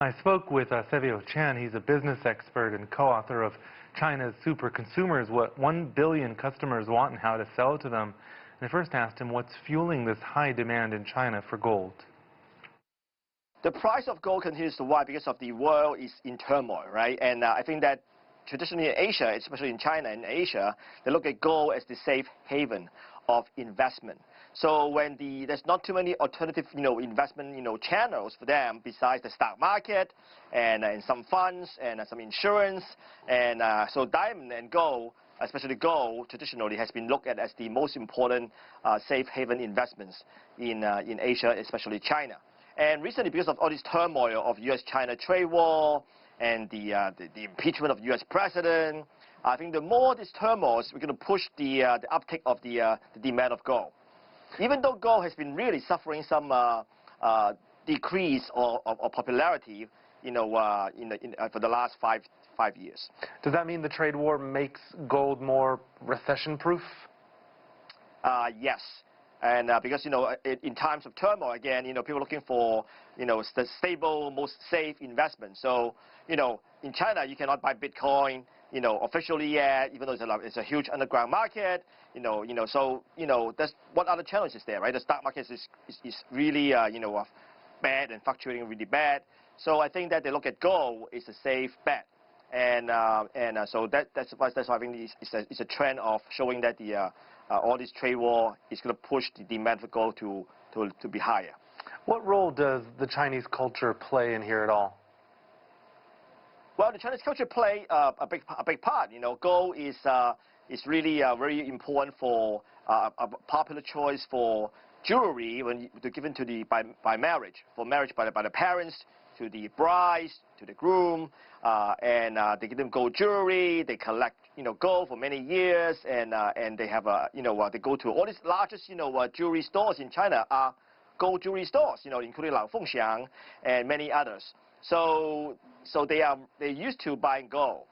I spoke with Savio Chan. He's a business expert and co-author of China's Super Consumers, What 1 Billion Customers Want and How to Sell it to Them. And I first asked him what's fueling this high demand in China for gold. The price of gold continues to rise because of the world is in turmoil, right? And I think that traditionally in Asia, especially in China and Asia, they look at gold as the safe haven of investment. So when there's not too many alternative, investment, channels for them besides the stock market and some funds and some insurance, and so diamond and gold, especially gold, traditionally has been looked at as the most important safe haven investments in Asia, especially China. And recently, because of all this turmoil of U.S.-China trade war and the impeachment of U.S. president, I think the more this turmoil, we're going to push the uptake of the demand of gold. Even though gold has been really suffering some decrease of popularity, for the last five years. Does that mean the trade war makes gold more recession-proof? Yes. And because, in times of turmoil, again, people are looking for, the stable, most safe investment. So, in China, you cannot buy Bitcoin, officially yet, even though it's a huge underground market, so, that's what other challenges there, right? The stock market is really, bad and fluctuating really bad. So I think that they look at gold is a safe bet. And so that's why I think it's a trend of showing that all this trade war is going to push the demand for gold to be higher. What role does the Chinese culture play in here at all? Well, the Chinese culture play a big part. Gold is really very important for a popular choice for jewelry when they're given to by marriage, for marriage by the parents to the brides, to the groom, and they give them gold jewelry. They collect, gold for many years, and they have they go to all these largest, jewelry stores in China are gold jewelry stores, including like Fengxiang and many others. So they're used to buying gold,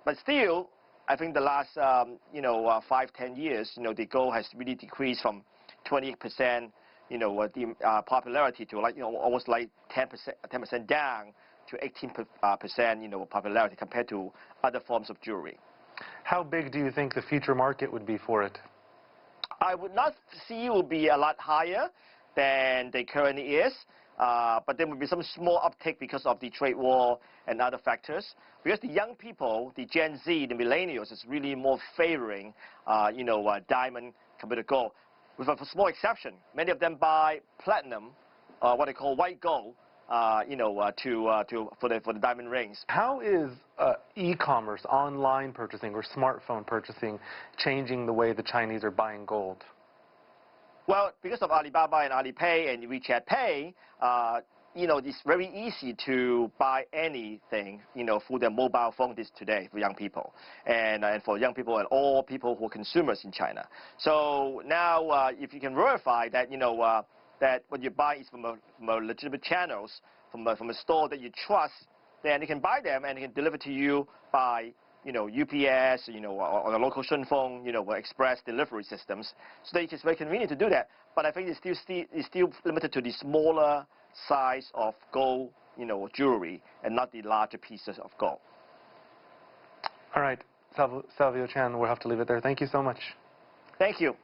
but still, I think the last 5-10 years, the gold has really decreased from 28%. The popularity to almost like 10% down to 18%, popularity compared to other forms of jewelry. How big do you think the future market would be for it? I would not see it will be a lot higher than they currently is, but there will be some small uptick because of the trade war and other factors. Because the young people, the Gen Z, the millennials, is really more favoring, diamond compared to gold. With a small exception, many of them buy platinum, what they call white gold, for the diamond rings. How is e-commerce, online purchasing, or smartphone purchasing changing the way the Chinese are buying gold? Well, because of Alibaba and Alipay and WeChat Pay, it's very easy to buy anything, through their mobile phone today for young people, and for young people and all people who are consumers in China. So now, if you can verify that, that what you buy is from a legitimate channels, from a store that you trust, then you can buy them and they can deliver to you by, UPS, or the local Shunfeng, or express delivery systems. So that it's very convenient to do that. But I think it's still limited to the smaller size of gold, jewelry, and not the larger pieces of gold. All right, Savio Chan, we'll have to leave it there. Thank you so much. Thank you.